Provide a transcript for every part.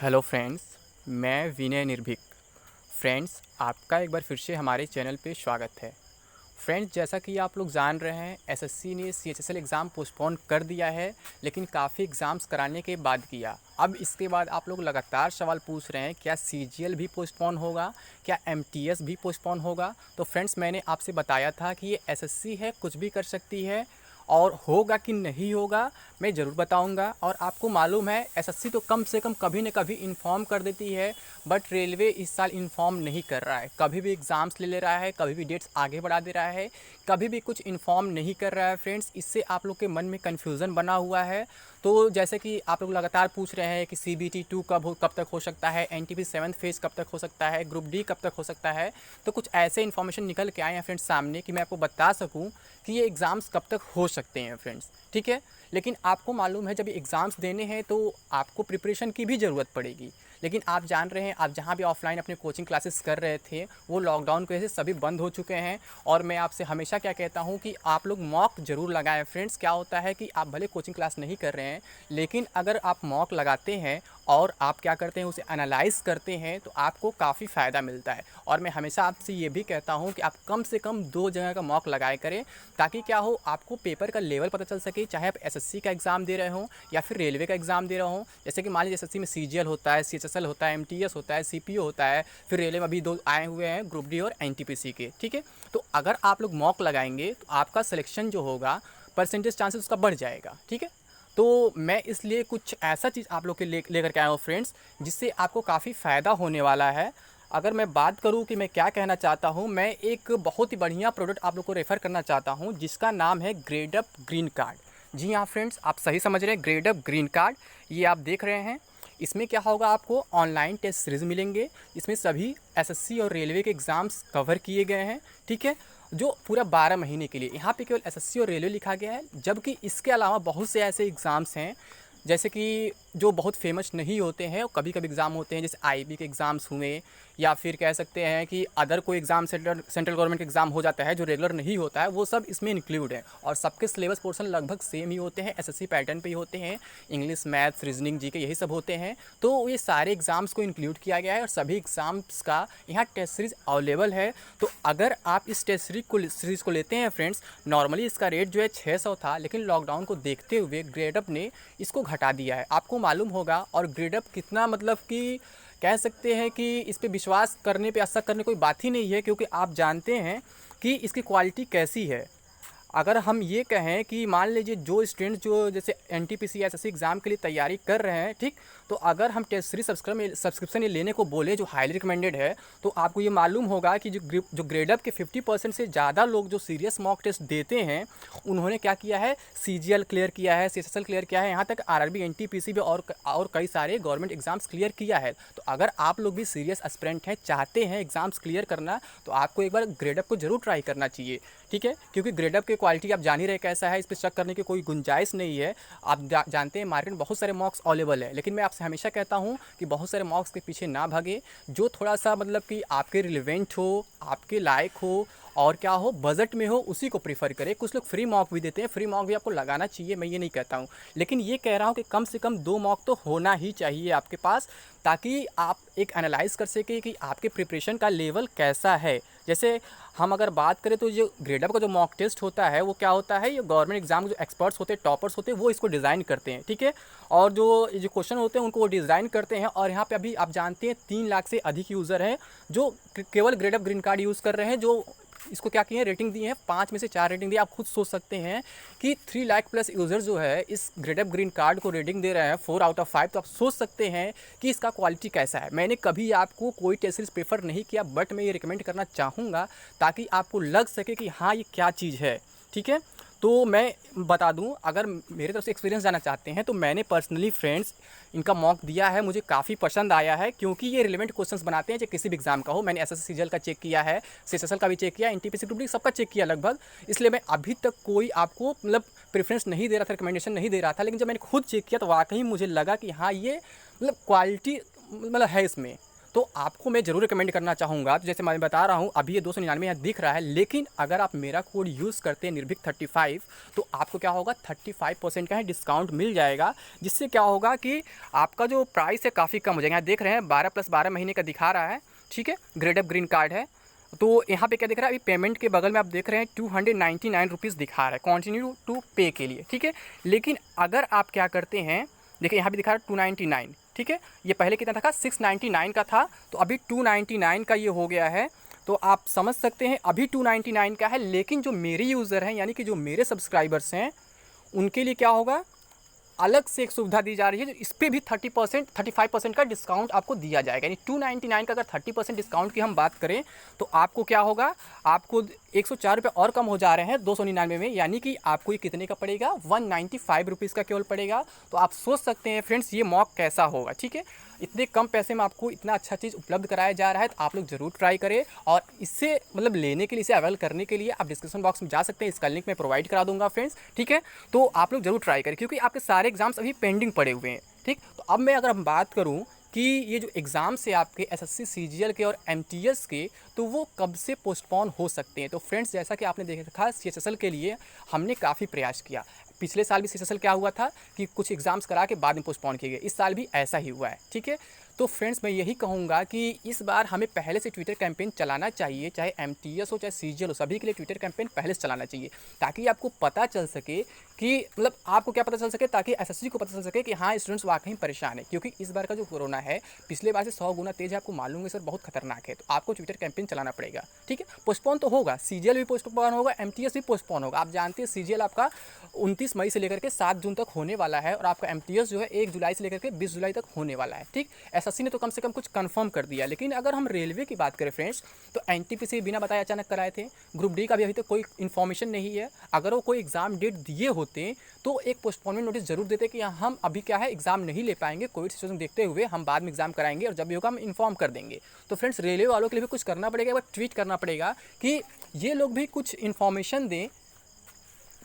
Hello friends, मैं विनय निर्भीक। Friends, आपका एक बार फिर से हमारे चैनल पे स्वागत है। फ्रेंड्स, जैसा कि आप लोग जान रहे हैं, एसएससी ने सीएचएसएल एग्ज़ाम पोस्टपोन कर दिया है, लेकिन काफ़ी एग्ज़ाम्स कराने के बाद किया। अब इसके बाद आप लोग लगातार सवाल पूछ रहे हैं, क्या सीजीएल भी पोस्टपोन होगा, क्या एमटीएस भी पोस्टपोन होगा। तो फ्रेंड्स, मैंने आपसे बताया था कि ये एसएससी है, कुछ भी कर सकती है, और होगा कि नहीं होगा मैं ज़रूर बताऊंगा। और आपको मालूम है, एसएससी तो कम से कम कभी न कभी इन्फॉर्म कर देती है, बट रेलवे इस साल इन्फॉर्म नहीं कर रहा है। कभी भी एग्ज़ाम्स ले रहा है, कभी भी डेट्स आगे बढ़ा दे रहा है, कभी भी कुछ इन्फॉर्म नहीं कर रहा है। फ्रेंड्स, इससे आप लोग के मन में कन्फ्यूज़न बना हुआ है। तो जैसे कि आप लोग लगातार पूछ रहे हैं कि सीबीटी 2 कब तक हो सकता है, एनटीपी 7th फेज़ कब तक हो सकता है, ग्रुप डी कब तक हो सकता है। तो कुछ ऐसे इन्फॉर्मेशन निकल के आए हैं फ्रेंड्स सामने, कि मैं आपको बता सकूं कि ये एग्ज़ाम्स कब तक हो सकते हैं फ्रेंड्स। ठीक है, लेकिन आपको मालूम है, जब एग्ज़ाम्स देने हैं तो आपको प्रिपरेशन की भी ज़रूरत पड़ेगी। लेकिन आप जान रहे हैं, आप जहाँ भी ऑफलाइन अपने कोचिंग क्लासेस कर रहे थे, वो लॉकडाउन की वजह से सभी बंद हो चुके हैं। और मैं आपसे हमेशा क्या कहता हूँ कि आप लोग मॉक ज़रूर लगाएं फ्रेंड्स। क्या होता है कि आप भले कोचिंग क्लास नहीं कर रहे हैं, लेकिन अगर आप मॉक लगाते हैं और आप क्या करते हैं, उसे एनालाइज़ करते हैं, तो आपको काफ़ी फ़ायदा मिलता है। और मैं हमेशा आपसे ये भी कहता हूँ कि आप कम से कम 2 जगह का मॉक लगाया करें, ताकि क्या हो, आपको पेपर का लेवल पता चल सके। चाहे आप एसएससी का एग्ज़ाम दे रहे हो या फिर रेलवे का एग्ज़ाम दे रहे हो। जैसे कि मान लीजिए एसएससी में सीजीएल होता है, सीएचएसएल होता है, एमटीएस होता है, सीपीओ होता है, फिर रेलवे में अभी 2 आए हुए हैं, ग्रुप डी और एनटीपीसी के। ठीक है, तो अगर आप लोग मॉक लगाएंगे तो आपका सिलेक्शन जो होगा, परसेंटेज चांसेस उसका बढ़ जाएगा। ठीक है, तो मैं इसलिए कुछ ऐसा चीज़ आप लोग के लेकर के आया हूँ फ्रेंड्स, जिससे आपको काफ़ी फ़ायदा होने वाला है। अगर मैं बात करूँ कि मैं क्या कहना चाहता हूँ, मैं एक बहुत ही बढ़िया प्रोडक्ट आप लोग को रेफ़र करना चाहता हूँ, जिसका नाम है ग्रेडअप ग्रीन कार्ड। जी हाँ फ्रेंड्स, आप सही समझ रहे हैं, ग्रेडअप ग्रीन कार्ड। ये आप देख रहे हैं, इसमें क्या होगा, आपको ऑनलाइन टेस्ट सीरीज़ मिलेंगे। इसमें सभी एसएससी और रेलवे के एग्ज़ाम्स कवर किए गए हैं। ठीक है, जो पूरा 12 महीने के लिए। यहाँ पे केवल एसएससी और रेलवे लिखा गया है, जबकि इसके अलावा बहुत से ऐसे एग्ज़ाम्स हैं जैसे कि जो बहुत फेमस नहीं होते हैं, कभी कभी एग्ज़ाम होते हैं, जैसे आईबी के एग्ज़ाम्स हुए, या फिर कह सकते हैं कि अदर कोई एग्ज़ाम सेंट्रल गवर्नमेंट का एग्ज़ाम हो जाता है जो रेगुलर नहीं होता है, वो सब इसमें इंक्लूड है। और सबके सिलेबस पोर्शन लगभग सेम ही होते हैं, एसएससी पैटर्न पे ही होते हैं। इंग्लिश, मैथ्स, रीजनिंग, जीके, यही सब होते हैं। तो ये सारे एग्ज़ाम्स को इंक्लूड किया गया है, और सभी एग्ज़ाम्स का यहाँ टेस्ट सीरीज़ अवेलेबल है। तो अगर आप इस टेस्ट सीरीज़ को लेते हैं फ्रेंड्स, नॉर्मली इसका रेट जो है 600 था, लेकिन लॉकडाउन को देखते हुए ग्रेडअप ने इसको घटा दिया है। आपको मालूम होगा, और ग्रेडअप कितना, मतलब कि कह सकते हैं कि इस पे विश्वास करने पे, आशा करने कोई बात ही नहीं है, क्योंकि आप जानते हैं कि इसकी क्वालिटी कैसी है। अगर हम ये कहें कि मान लीजिए जो स्टूडेंट जो जैसे एनटीपीसी एसएससी एग्ज़ाम के लिए तैयारी कर रहे हैं, ठीक, तो अगर हम टेस्ट सीरीज सब्सक्रिप्शन ये लेने को बोले, जो हाईली रिकमेंडेड है, तो आपको ये मालूम होगा कि जो ग्रेडअप के 50% से ज़्यादा लोग जो सीरियस मॉक टेस्ट देते हैं, उन्होंने क्या किया है, सीजीएल क्लियर किया है, सीएसएसएल क्लियर किया है, यहाँ तक आरआरबी, एनटीपीसी भी और कई सारे गवर्नमेंट एग्जाम्स क्लियर किया है। तो अगर आप लोग भी सीरियस एस्पिरेंट हैं, चाहते हैं एग्जाम्स क्लियर करना, तो आपको एक बार ग्रेडअप को जरूर ट्राई करना चाहिए। ठीक है, क्योंकि ग्रेडअप के क्वालिटी आप जान ही रहे कैसा है, इस पर शक करने की कोई गुंजाइश नहीं है। आप जानते हैं मार्केट में बहुत सारे मॉक्स अवेलेबल है, लेकिन मैं आपसे हमेशा कहता हूं कि बहुत सारे मॉक्स के पीछे ना भागे। जो थोड़ा सा मतलब कि आपके रिलेवेंट हो, आपके लायक हो, और क्या हो, बजट में हो, उसी को प्रीफर करें। कुछ लोग फ्री मॉक भी देते हैं, फ्री मॉक भी आपको लगाना चाहिए, मैं ये नहीं कहता हूँ, लेकिन ये कह रहा हूँ कि कम से कम 2 मॉक तो होना ही चाहिए आपके पास, ताकि आप एक एनालाइज कर सकें कि आपके प्रिपरेशन का लेवल कैसा है। जैसे हम अगर बात करें तो जो ग्रेडअप का जो मॉक टेस्ट होता है, वो क्या होता है, ये गवर्नमेंट एग्जाम के जो एक्सपर्ट्स होते हैं, टॉपर्स होते हैं, वो इसको डिज़ाइन करते हैं। ठीक है, और जो क्वेश्चन होते हैं उनको वो डिज़ाइन करते हैं। और यहाँ पे अभी आप जानते हैं 3 लाख से अधिक यूज़र हैं जो केवल ग्रेडअप ग्रीन कार्ड यूज़ कर रहे हैं, जो इसको क्या किए हैं, रेटिंग दी है, 5 में से 4 रेटिंग दी। आप खुद सोच सकते हैं कि 3 लाख प्लस यूज़र जो है इस ग्रेडअप ग्रीन कार्ड को रेटिंग दे रहे हैं 4 आउट ऑफ 5। तो आप सोच सकते हैं कि इसका क्वालिटी कैसा है। मैंने कभी आपको कोई टेस्ट सीरीज प्रेफर नहीं किया, बट मैं ये रिकमेंड करना चाहूँगा, ताकि आपको लग सके कि हाँ ये क्या चीज़ है। ठीक है, तो मैं बता दूं, अगर मेरे तरफ से एक्सपीरियंस जाना चाहते हैं, तो मैंने पर्सनली फ्रेंड्स इनका मॉक दिया है, मुझे काफ़ी पसंद आया है, क्योंकि ये रिलेवेंट क्वेश्चंस बनाते हैं, चाहे किसी भी एग्जाम का हो। मैंने एसएससी सीजीएल का चेक किया है, सीएसएसएल का भी चेक किया, एनटीपीसी ग्रुप डी सबका चेक किया लगभग। इसलिए मैं अभी तक कोई आपको मतलब प्रेफरेंस नहीं दे रहा था, रिकमेंडेशन नहीं दे रहा था, लेकिन जब मैंने खुद चेक किया तो वाकई मुझे लगा कि हाँ ये मतलब क्वालिटी मतलब है इसमें। तो आपको मैं ज़रूर रिकमेंड करना चाहूँगा, तो जैसे मैं बता रहा हूँ अभी ये 299 यहाँ दिख रहा है, लेकिन अगर आप मेरा कोड यूज़ करते हैं निर्भीक 35, तो आपको क्या होगा 35% का ही डिस्काउंट मिल जाएगा, जिससे क्या होगा कि आपका जो प्राइस है काफ़ी कम हो जाएगा। यहाँ देख रहे हैं 12+12 महीने का दिखा रहा है, ठीक है, ग्रेड अप ग्रीन कार्ड है। तो यहाँ पे क्या दिख रहा है, अभी पेमेंट के बगल में आप देख रहे हैं 299 रुपीज़ दिखा रहा है कंटिन्यू टू पे के लिए, ठीक है। लेकिन अगर आप क्या करते हैं, देखिए यहाँ भी दिखा रहा है 299, ठीक है। ये पहले कितना था, 699 का था, तो अभी 299 का ये हो गया है। तो आप समझ सकते हैं अभी 299 का है, लेकिन जो मेरे यूज़र हैं यानी कि जो मेरे सब्सक्राइबर्स हैं उनके लिए क्या होगा, अलग से एक सुविधा दी जा रही है, जो इस पर भी 30% 35% का डिस्काउंट आपको दिया जाएगा। यानी 299 का अगर 30% डिस्काउंट की हम बात करें तो आपको क्या होगा, आपको 104 रुपये और कम हो जा रहे हैं 299 में, यानी कि आपको ये कितने का पड़ेगा, 195 रुपीज़ का केवल पड़ेगा। तो आप सोच सकते हैं फ्रेंड्स ये मॉक कैसा होगा, ठीक है। इतने कम पैसे में आपको इतना अच्छा चीज़ उपलब्ध कराया जा रहा है, तो आप लोग ज़रूर ट्राई करें। और इससे मतलब लेने के लिए, इसे अवेल करने के लिए आप डिस्क्रिप्शन बॉक्स में जा सकते हैं, इसका लिंक मैं प्रोवाइड करा दूंगा फ्रेंड्स, ठीक है। तो आप लोग ज़रूर ट्राई करें, क्योंकि आपके सारे एग्जाम्स अभी पेंडिंग पड़े हुए हैं, ठीक। तो अब मैं अगर हम बात करूँ कि ये जो एग्ज़ाम्स है आपके एसएससी सीजीएल के और एमटीएस के, तो वो कब से पोस्टपोन हो सकते हैं। तो फ्रेंड्स जैसा कि आपने देखा सीएचएसएल के लिए हमने काफ़ी प्रयास किया। पिछले साल भी सीएचएसएल क्या हुआ था कि कुछ एग्ज़ाम्स करा के बाद में पोस्टपोन किए गए, इस साल भी ऐसा ही हुआ है, ठीक है। तो फ्रेंड्स मैं यही कहूँगा कि इस बार हमें पहले से ट्विटर कैंपेन चलाना चाहिए, चाहे एमटीएस हो चाहे सीजीएल हो, सभी के लिए ट्विटर कैंपेन पहले से चलाना चाहिए, ताकि आपको पता चल सके कि मतलब आपको क्या पता चल सके, ताकि एसएससी को पता चल सके कि हाँ स्टूडेंट्स वाकई परेशान है। क्योंकि इस बार का जो कोरोना है पिछले बार से 100 गुना तेज है, आपको मालूम है सर, बहुत खतरनाक है। तो आपको ट्विटर कैंपेन चलाना पड़ेगा, ठीक है। पोस्टपोन तो होगा, सीजीएल भी पोस्टपोन होगा, एमटीएस भी पोस्टपोन होगा। आप जानते हैं सीजीएल आपका 29 मई से लेकर के 7 जून तक होने वाला है, और आपका एमटीएस जो है 1 जुलाई से लेकर के 20 जुलाई तक होने वाला है, ठीक। एसएससी ने तो कम से कम कुछ कंफर्म कर दिया। लेकिन अगर हम रेलवे की बात करें फ्रेंड्स, तो एनटीपीसी बिना बताए अचानक कराए थे। ग्रुप डी का भी अभी तक कोई इन्फॉर्मेशन नहीं है। अगर वो कोई एग्जाम डेट दिए होते तो एक पोस्टपोनमेंट नोटिस जरूर देते कि हम अभी क्या है एग्जाम नहीं ले पाएंगे, कोविड सिचुएशन देखते हुए हम बाद में एग्जाम कराएंगे, और जब भी होगा हम इन्फॉर्म कर देंगे। तो फ्रेंड्स रेलवे वालों के लिए भी कुछ करना पड़ेगा, बट ट्वीट करना पड़ेगा कि ये लोग भी कुछ इन्फॉर्मेशन दें,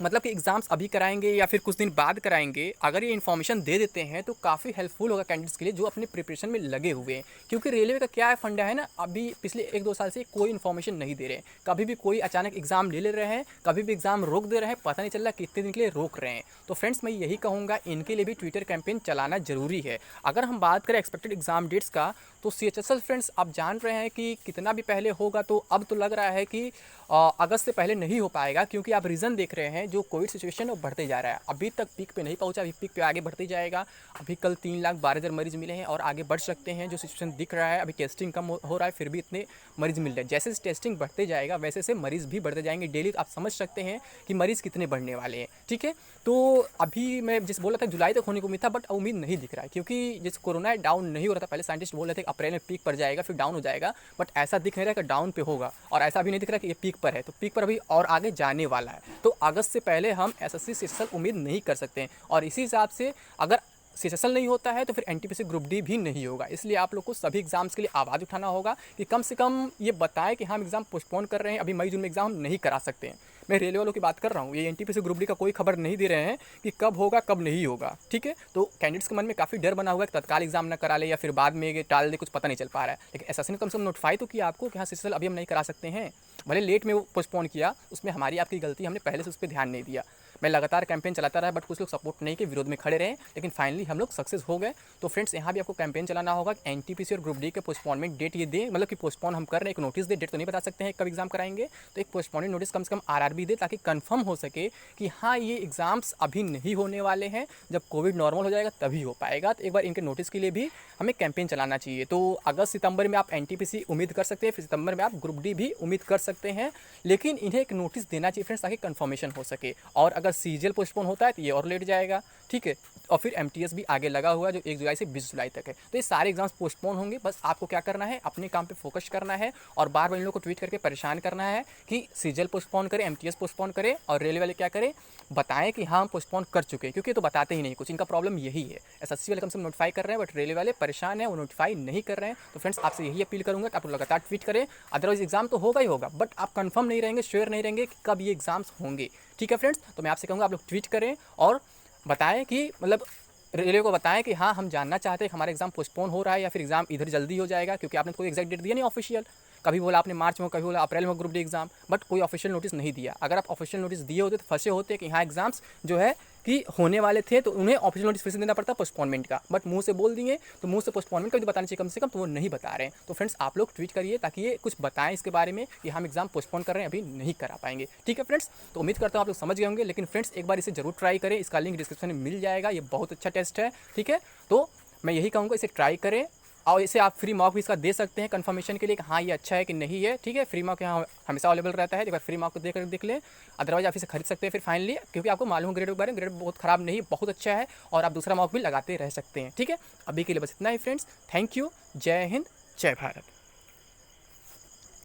मतलब कि एग्ज़ाम्स अभी कराएंगे या फिर कुछ दिन बाद कराएंगे। अगर ये इन्फॉर्मेशन दे देते हैं तो काफ़ी हेल्पफुल होगा कैंडिडेट्स के लिए जो अपने प्रिपरेशन में लगे हुए हैं। क्योंकि रेलवे का क्या है फंडा है ना, अभी पिछले 1-2 साल से कोई इन्फॉर्मेशन नहीं दे रहे हैं। कभी भी कोई अचानक एग्ज़ाम ले रहे हैं, कभी भी एग्ज़ाम रोक दे रहे हैं, पता नहीं चल रहा कितने दिन के लिए रोक रहे हैं। तो फ्रेंड्स मैं यही कहूँगा, इनके लिए भी ट्विटर कैंपेन चलाना ज़रूरी है। अगर हम बात करें एक्सपेक्टेड एग्ज़ाम डेट्स का, तो सीएचएसएल फ्रेंड्स आप जान रहे हैं कि कितना भी पहले होगा, तो अब तो लग रहा है कि अगस्त से पहले नहीं हो पाएगा। क्योंकि आप रीज़न देख रहे हैं, जो कोविड सिचुएशन वो बढ़ते जा रहा है, अभी तक पीक पे नहीं पहुंचा, अभी पीक पे आगे बढ़ते जाएगा। अभी कल 3,12,000 मरीज़ मिले हैं और आगे बढ़ सकते हैं। जो सिचुएशन दिख रहा है, अभी टेस्टिंग कम हो रहा है, फिर भी इतने मरीज़ मिल रहे हैं। जैसे टेस्टिंग बढ़ते जाएगा वैसे से मरीज़ भी बढ़ते जाएंगे डेली। आप समझ सकते हैं कि मरीज़ कितने बढ़ने वाले हैं, ठीक है। तो अभी मैं जिस बोला था जुलाई तक होने को उम्मीद था, बट उम्मीद नहीं दिख रहा है। क्योंकि जैसे कोरोना डाउन नहीं हो रहा था, पहले साइंटिस्ट बोल रहे थे कि अप्रैल में पीक पर जाएगा, फिर डाउन हो जाएगा, बट ऐसा दिख नहीं रहा कि डाउन पे होगा, और ऐसा भी नहीं दिख रहा कि ये पीक पर है। तो पीक पर अभी और आगे जाने वाला है। तो अगस्त से पहले हम एसएससी सीएचएसएल उम्मीद नहीं कर सकते हैं। और इसी हिसाब से अगर सीएचएसएल नहीं होता है तो फिर एनटीपीसी ग्रुप डी भी नहीं होगा। इसलिए आप लोग को सभी एग्जाम्स के लिए आवाज़ उठाना होगा कि कम से कम ये बताएं कि हम एग्ज़ाम पोस्टपोन कर रहे हैं, अभी मई जून में एग्ज़ाम नहीं करा सकते हैं। मैं रेलवे वालों की बात कर रहा हूँ, ये एनटीपीसी ग्रुप डी का कोई खबर नहीं दे रहे हैं कि कब होगा कब नहीं होगा, ठीक है। तो कैंडिडेट्स के मन में काफ़ी डर बना हुआ है कि तत्काल एग्जाम ना करा ले या फिर बाद में टाल दे, कुछ पता नहीं चल पा रहा है। लेकिन एसएससी ने कम से कम नोटिफाई तो किया आपको कि हाँ सीएचएसएल अभी हम नहीं करा सकते हैं। भले लेट में वो पोस्टपोन किया, उसमें हमारी आपकी गलती, हमने पहले से उस पर ध्यान नहीं दिया। मैं लगातार कैंपेन चलाता रहा, बट कुछ लोग सपोर्ट नहीं के विरोध में खड़े रहे, लेकिन फाइनली हम लोग सक्सेस हो गए। तो फ्रेंड्स यहाँ भी आपको कैंपेन चलाना होगा, एनटीपीसी और ग्रुप डी के पोस्टपोनमेंट डेट ये दे, मतलब कि पोस्टपोन हम कर रहे हैं, एक नोटिस दे। डेट तो नहीं बता सकते हैं कब एग्जाम कराएंगे, तो एक पोस्टपोनमेंट नोटिस कम से कम आरआरबी दे, ताकि कंफर्म हो सके कि हाँ ये एग्जाम्स अभी नहीं होने वाले हैं, जब कोविड नॉर्मल हो जाएगा तभी हो पाएगा। तो एक बार इनके नोटिस के लिए भी हमें कैंपेन चलाना चाहिए। तो अगस्त सितंबर में आप एनटीपीसी उम्मीद कर सकते हैं, फिर सितंबर में आप ग्रुप डी भी उम्मीद कर सकते हैं, लेकिन इन्हें एक नोटिस देना चाहिए फ्रेंड्स, ताकि कंफर्मेशन हो सके। और अगर सीजीएल पोस्टपोन होता है तो ये और लेट जाएगा, ठीक है। और फिर एमटीएस भी आगे लगा हुआ है जो 1 जुलाई से 20 जुलाई तक है। तो ये सारे एग्जाम्स पोस्टपोन होंगे। बस आपको क्या करना है, अपने काम पे फोकस करना है, और बार बार इन लोगों को ट्वीट करके परेशान करना है कि सीजीएल पोस्टपोन करे, एमटीएस पोस्टपोन करे, और रेलवे वाले क्या करें, बताएं कि हाँ हम पोस्टपोन कर चुके हैं। क्योंकि तो बताते ही नहीं कुछ, इनका प्रॉब्लम यही है। एसएससी वाले कम से कम नोटिफाई कर रहे हैं, बट रेलवे वाले परेशान है, वो नोटिफाई नहीं कर रहे हैं। तो फ्रेंड्स आपसे यही अपील करूँगा कि आप लगातार ट्वीट करें। अदरवाइज एग्जाम तो होगा ही होगा, बट आप कंफर्म नहीं रहेंगे, श्योर नहीं रहेंगे कि कब ये एग्जाम्स होंगे, ठीक है फ्रेंड्स। तो मैं आपसे कहूँगा आप लोग ट्वीट करें और बताएं कि मतलब रेलवे को बताएं कि हाँ हम जानना चाहते हैं कि हमारा एग्ज़ाम पोस्टपोन हो रहा है या फिर एग्ज़ाम इधर जल्दी हो जाएगा, क्योंकि आपने कोई एग्जैक्ट डेट दिया नहीं ऑफिशियल। कभी बोला आपने मार्च में, कभी बोला अप्रैल में ग्रुप डी एग्ज़ाम, बट कोई ऑफिशियल नोटिस नहीं दिया। अगर आप ऑफिशियल नोटिस दिए होते तो फंसे होते कि हाँ एग्ज़ाम्स जो है कि होने वाले थे, तो उन्हें ऑफिशियल नोटिस फिर से देना पड़ता पोस्टपोनमेंट का। बट मुंह से बोल दिए तो मुंह से पोस्टपोनमेंट का भी तो बताना चाहिए कम से कम, तो वो नहीं बता रहे हैं। तो फ्रेंड्स आप लोग ट्वीट करिए ताकि ये कुछ बताएं इसके बारे में कि हम एग्ज़ाम पोस्टपोन कर रहे हैं, अभी नहीं करा पाएंगे। ठीक है फ्रेंड्स, तो उम्मीद करता हूँ आप लोग समझ गए होंगे। लेकिन फ्रेंड्स एक बार इसे जरूर ट्राई करें, इसका लिंक डिस्क्रिप्शन में मिल जाएगा। ये बहुत अच्छा टेस्ट है, ठीक है। तो मैं यही कहूँगा इसे ट्राई करें, और इसे आप फ्री मॉक भी इसका दे सकते हैं कंफर्मेशन के लिए कि हाँ ये अच्छा है कि नहीं है, ठीक है। फ्री मॉक यहाँ हमेशा अवेलेबल रहता है, एक बार फ्री मॉक को देख लें। अदरवाइज आप इसे खरीद सकते हैं फिर फाइनली, क्योंकि आपको मालूम है ग्रेड के बारे में, ग्रेड बहुत ख़राब नहीं, बहुत अच्छा है, और आप दूसरा मॉक भी लगाते रह सकते हैं, ठीक है। अभी के लिए बस इतना ही फ्रेंड्स, थैंक यू, जय हिंद, जय भारत।